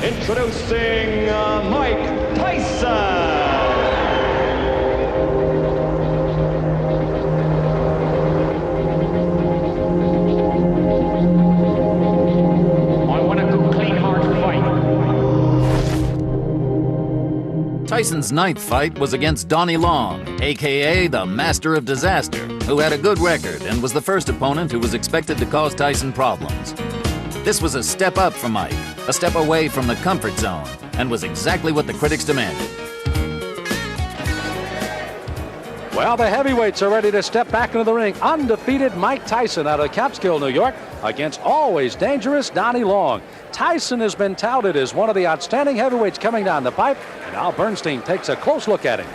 Introducing Mike Tyson. Tyson's ninth fight was against Donnie Long, a.k.a. the Master of Disaster, who had a good record and was the first opponent who was expected to cause Tyson problems. This was a step up for Mike, a step away from the comfort zone, and was exactly what the critics demanded. Well, the heavyweights are ready to step back into the ring. Undefeated Mike Tyson out of Catskill, New York, against always dangerous Donnie Long. Tyson has been touted as one of the outstanding heavyweights coming down the pipe, and Al Bernstein takes a close look at him.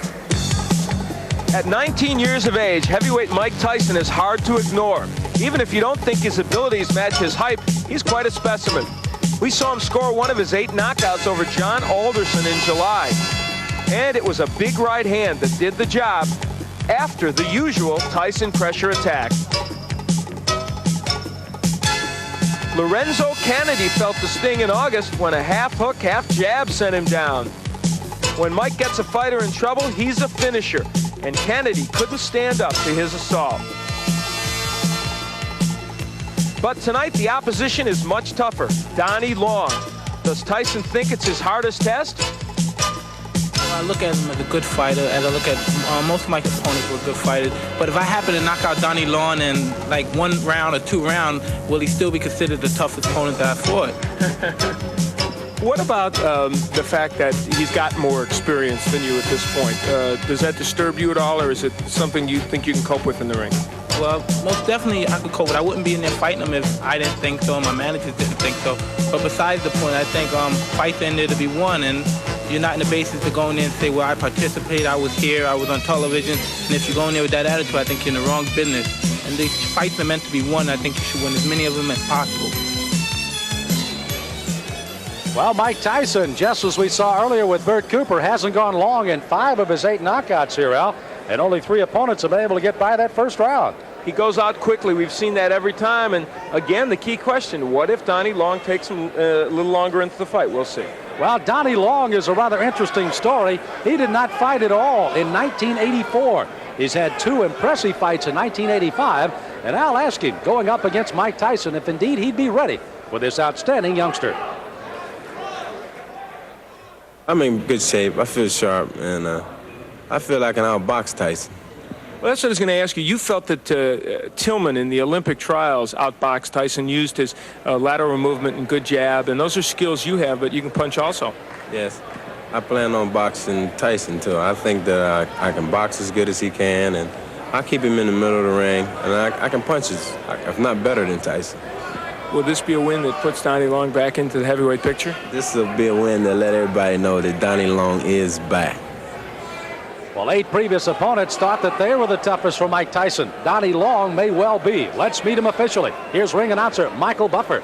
At 19 years of age, heavyweight Mike Tyson is hard to ignore. Even if you don't think his abilities match his hype, he's quite a specimen. We saw him score one of his 8 knockouts over John Alderson in July. And it was a big right hand that did the job after the usual Tyson pressure attack. Lorenzo Kennedy felt the sting in August when a half hook, half jab sent him down. When Mike gets a fighter in trouble, he's a finisher, and Kennedy couldn't stand up to his assault. But tonight, the opposition is much tougher. Donnie Long. Does Tyson think it's his hardest test? I look at him as a good fighter, as I look at most of my opponents were good fighters. But if I happen to knock out Donnie Long in like 1 round or 2 rounds, will he still be considered the toughest opponent that I fought? What about the fact that he's got more experience than you at this point? Does that disturb you at all, or is it something you think you can cope with in the ring? Well, most definitely I could cope with it. I wouldn't be in there fighting him if I didn't think so and my managers didn't think so. But besides the point, I think fights in there to be won, and you're not in the basis to go in there and say, well, I participated, I was here, I was on television. And if you go in there with that attitude, I think you're in the wrong business. And these fights are meant to be won. I think you should win as many of them as possible. Well, Mike Tyson, just as we saw earlier with Bert Cooper, hasn't gone long in 5 of his 8 knockouts here, Al. And only 3 opponents have been able to get by that first round. He goes out quickly. We've seen that every time. And again, the key question, what if Donnie Long takes him a little longer into the fight? We'll see. Well, Donnie Long is a rather interesting story. He did not fight at all in 1984. He's had 2 impressive fights in 1985. And I'll ask him, going up against Mike Tyson, if indeed he'd be ready for this outstanding youngster. I'm in good shape. I feel sharp, and I feel like I can outbox Tyson. Well, that's what I was going to ask you. You felt that Tillman in the Olympic trials outboxed Tyson, used his lateral movement and good jab, and those are skills you have, but you can punch also. Yes. I plan on boxing Tyson, too. I think that I can box as good as he can, and I'll keep him in the middle of the ring, and I can punch if not better than Tyson. Will this be a win that puts Donnie Long back into the heavyweight picture? This will be a win to let everybody know that Donnie Long is back. Well, 8 previous opponents thought that they were the toughest for Mike Tyson. Donnie Long may well be. Let's meet him officially. Here's ring announcer Michael Buffer.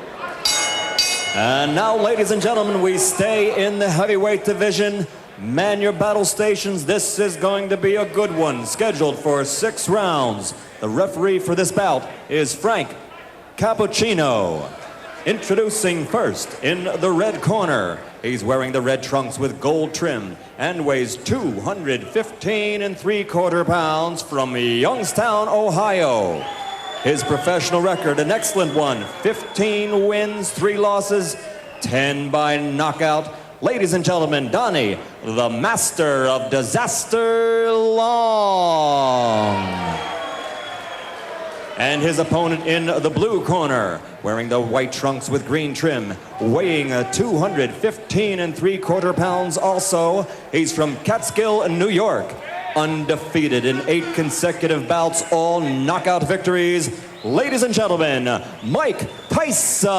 And now, ladies and gentlemen, we stay in the heavyweight division. Man your battle stations. This is going to be a good one, scheduled for 6 rounds. The referee for this bout is Frank Cappuccino. Introducing first in the red corner. He's wearing the red trunks with gold trim and weighs 215 3/4 pounds from Youngstown, Ohio. His professional record, an excellent one. 15 wins, 3 losses, 10 by knockout. Ladies and gentlemen, Donnie, the Master of Disaster Long. And his opponent in the blue corner, wearing the white trunks with green trim, weighing 215 3/4 pounds also. He's from Catskill, New York. Undefeated in 8 consecutive bouts, all knockout victories. Ladies and gentlemen, Mike Tyson.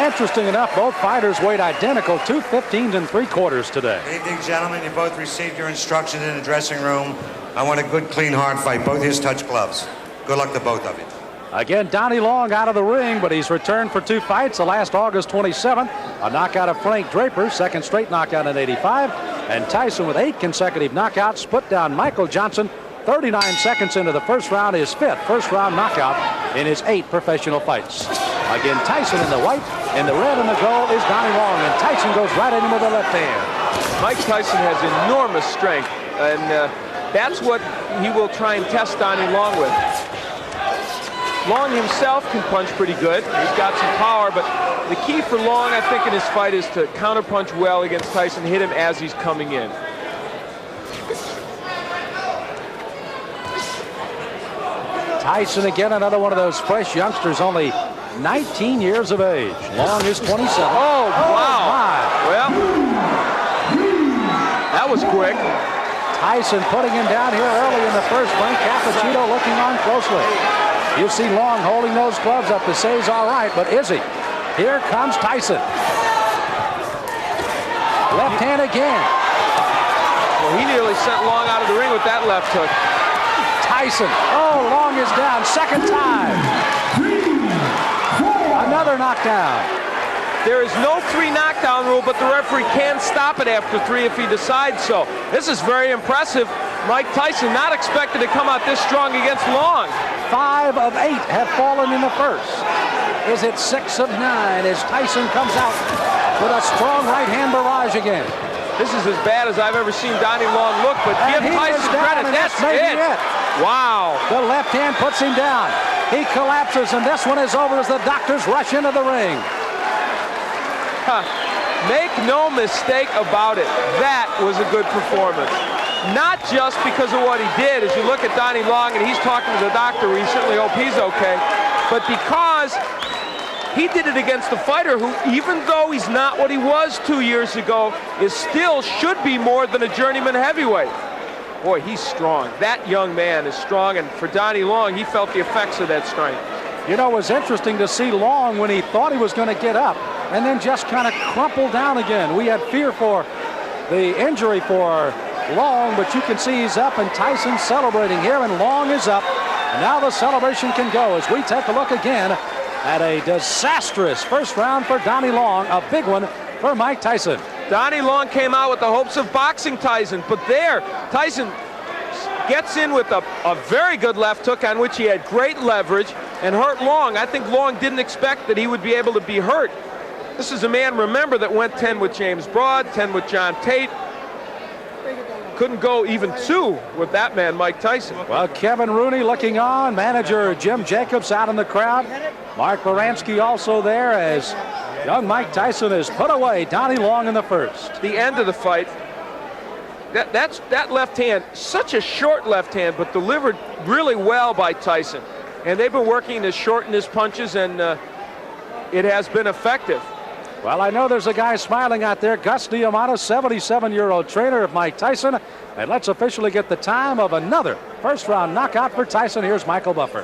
Interesting enough, both fighters weighed identical, 215 3/4 today. Good evening, gentlemen. You both received your instructions in the dressing room. I want a good, clean, hard fight. Both his touch gloves. Good luck to both of you. Again, Donnie Long out of the ring, but he's returned for 2 fights. The last August 27th, a knockout of Frank Draper, 2nd straight knockout in 85. And Tyson with 8 consecutive knockouts, put down Michael Johnson 39 seconds into the first round, his 5th first-round knockout in his 8 professional fights. Again, Tyson in the white, in the red and the gold is Donnie Long, and Tyson goes right in with the left hand. Mike Tyson has enormous strength, and that's what he will try and test Donnie Long with. Long himself can punch pretty good. He's got some power, but the key for Long, I think, in his fight is to counterpunch well against Tyson, hit him as he's coming in. Tyson again, another one of those fresh youngsters, only 19 years of age. Long is 27. Oh, wow. My. Well, that was quick. Tyson putting him down here early in the first. Frank Cappuccino looking on closely. You see Long holding those gloves up to say he's all right, but is he? Here comes Tyson. Left hand again. Well, he nearly sent Long out of the ring with that left hook. Tyson. Oh, Long is down. Second time. Another knockdown. There is no 3 knockdown rule, but the referee can stop it after 3 if he decides so. This is very impressive. Mike Tyson not expected to come out this strong against Long. 5 of 8 have fallen in the first. Is it 6 of 9 as Tyson comes out with a strong right hand barrage again? This is as bad as I've ever seen Donnie Long look, but give Tyson credit. That's it. Wow. The left hand puts him down. He collapses, and this one is over as the doctors rush into the ring. Make no mistake about it. That was a good performance. Not just because of what he did, as you look at Donnie Long and he's talking to the doctor, we certainly hope he's okay, but because he did it against a fighter who, even though he's not what he was 2 years ago, is still should be more than a journeyman heavyweight. Boy, he's strong. That young man is strong, and for Donnie Long, he felt the effects of that strength. You know, it was interesting to see Long when he thought he was going to get up and then just kind of crumpled down again. We had fear for the injury for Long, but you can see he's up, and Tyson's celebrating here, and Long is up. And now the celebration can go as we take a look again at a disastrous first round for Donnie Long, a big one for Mike Tyson. Donnie Long came out with the hopes of boxing Tyson, but there, Tyson gets in with a very good left hook on which he had great leverage and hurt Long. I think Long didn't expect that he would be able to be hurt. This is a man, remember, that went 10 with James Broad, 10 with John Tate. Couldn't go even 2 with that man, Mike Tyson. Well, Kevin Rooney looking on. Manager Jim Jacobs out in the crowd. Mark Baranski also there as young Mike Tyson has put away Donnie Long in the first. The end of the fight. That left hand, such a short left hand, but delivered really well by Tyson. And they've been working to shorten his punches, and it has been effective. Well, I know there's a guy smiling out there, Gus Diamano, 77-year-old trainer of Mike Tyson. And let's officially get the time of another first-round knockout for Tyson. Here's Michael Buffer.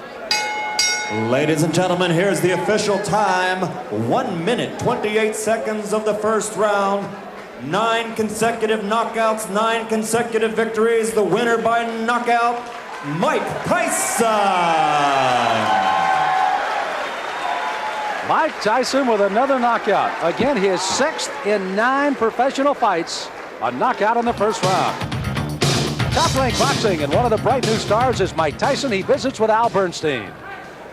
Ladies and gentlemen, here's the official time. 1 minute, 28 seconds of the first round. 9 consecutive knockouts, 9 consecutive victories. The winner by knockout, Mike Tyson. Mike Tyson with another knockout. Again, his 6th in 9 professional fights. A knockout in the first round. Top Rank Boxing, and one of the bright new stars is Mike Tyson. He visits with Al Bernstein.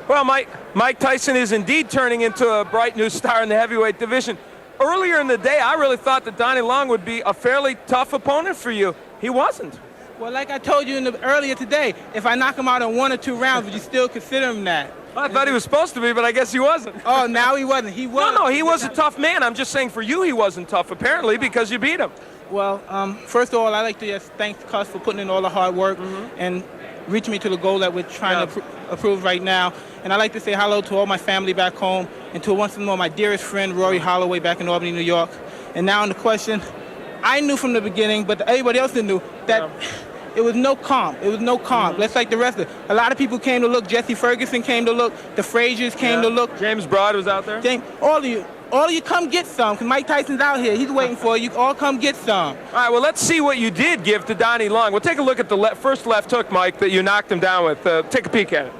Well, Mike Tyson is indeed turning into a bright new star in the heavyweight division. Earlier in the day, I really thought that Donnie Long would be a fairly tough opponent for you. He wasn't. Well, like I told you earlier today, if I knock him out in 1 or 2 rounds, would you still consider him that? Well, I thought he was supposed to be, but I guess he wasn't. Oh, now he wasn't. He was. No, he was a tough man. I'm just saying for you he wasn't tough, apparently, because you beat him. Well, first of all, I'd like to just thank Cus for putting in all the hard work and reaching me to the goal that we're trying to approve right now. And I'd like to say hello to all my family back home and to once more my dearest friend, Rory Holloway, back in Albany, New York. And now on the question, I knew from the beginning, but everybody else didn't know, that it was no comp. It was no comp. Let's like the rest of it. A lot of people came to look. Jesse Ferguson came to look. The Fraziers came to look. James Broad was out there. All of you come get some, because Mike Tyson's out here. He's waiting for you. All come get some. All right, well, let's see what you did give to Donnie Long. We'll take a look at the first left hook, Mike, that you knocked him down with. Take a peek at it.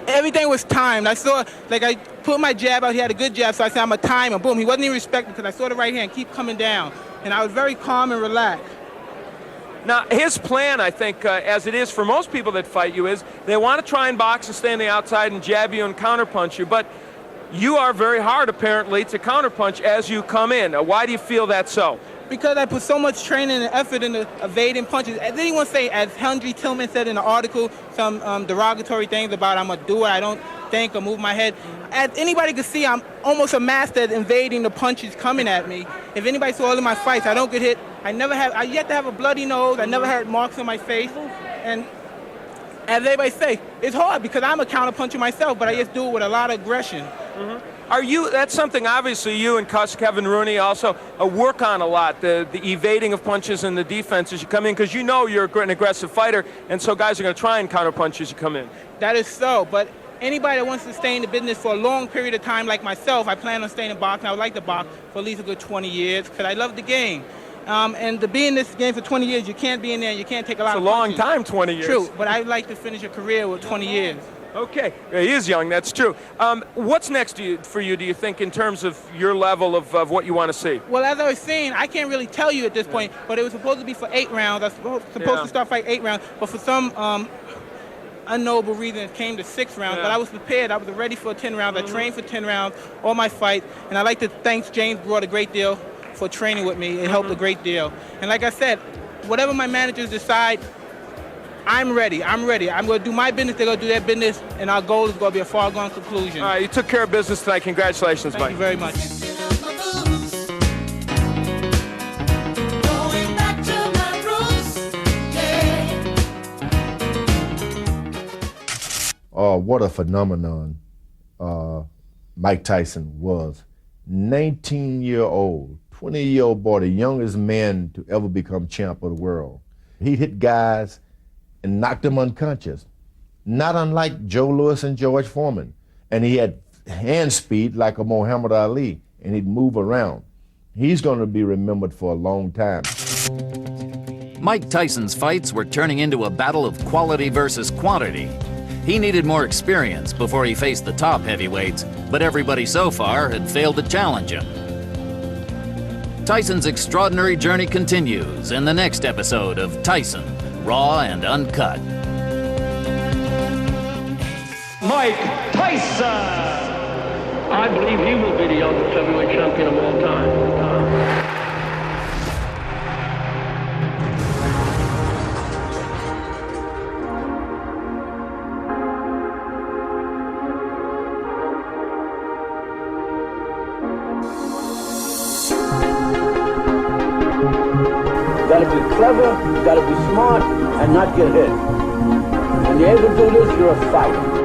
Everything was timed. I saw, I put my jab out. He had a good jab, so I said, I'm a timer. Boom. He wasn't even respecting because I saw the right hand keep coming down. And I was very calm and relaxed. Now, his plan, I think, as it is for most people that fight you, is they want to try and box and stay on the outside and jab you and counterpunch you. But you are very hard, apparently, to counterpunch as you come in. Why do you feel that's so? Because I put so much training and effort into evading punches. As anyone say, as Henry Tillman said in the article, some derogatory things about I'm a doer, I don't think or move my head. As anybody can see, I'm almost a master at invading the punches coming at me. If anybody saw all of my fights, I don't get hit. I yet to have a bloody nose. I never had marks on my face. And as everybody say, it's hard because I'm a counterpuncher myself, but I just do it with a lot of aggression. That's something obviously you and Kevin Rooney also work on a lot, the evading of punches and the defense as you come in, because you know you're an aggressive fighter, and so guys are going to try and counterpunch as you come in. That is so, but anybody that wants to stay in the business for a long period of time like myself, I plan on staying in boxing. I would like to box for at least a good 20 years because I love the game. And to be in this game for 20 years, you can't be in there, you can't take a lot of punches. It's a long time, 20 years. True, but I'd like to finish a career with 20 years. Okay, he is young, that's true. What's next for you, do you think, in terms of your level of what you want to see? Well, as I was saying, I can't really tell you at this point, but it was supposed to be for 8 rounds. I was supposed to start fighting 8 rounds, but for some unknowable reason, it came to 6 rounds. But I was prepared. I was ready for 10 rounds. I trained for 10 rounds, all my fights, and I'd like to thank James Broad a great deal for training with me. It helped a great deal. And like I said, whatever my managers decide, I'm ready. I'm ready. I'm going to do my business. They're going to do their business, and our goal is going to be a foregone conclusion. All right, you took care of business tonight. Congratulations, Mike. Thank you very much. What a phenomenon Mike Tyson was. 19-year-old, 20-year-old boy, the youngest man to ever become champ of the world. He hit guys and knocked them unconscious, not unlike Joe Louis and George Foreman. And he had hand speed like a Muhammad Ali, and he'd move around. He's going to be remembered for a long time. Mike Tyson's fights were turning into a battle of quality versus quantity. He needed more experience before he faced the top heavyweights, but everybody so far had failed to challenge him. Tyson's extraordinary journey continues in the next episode of Tyson, Raw and Uncut. Mike Tyson! I believe he will be the youngest heavyweight champion of all time. You gotta be clever, you gotta be smart, and not get hit. When you're able to do this, you're a fighter.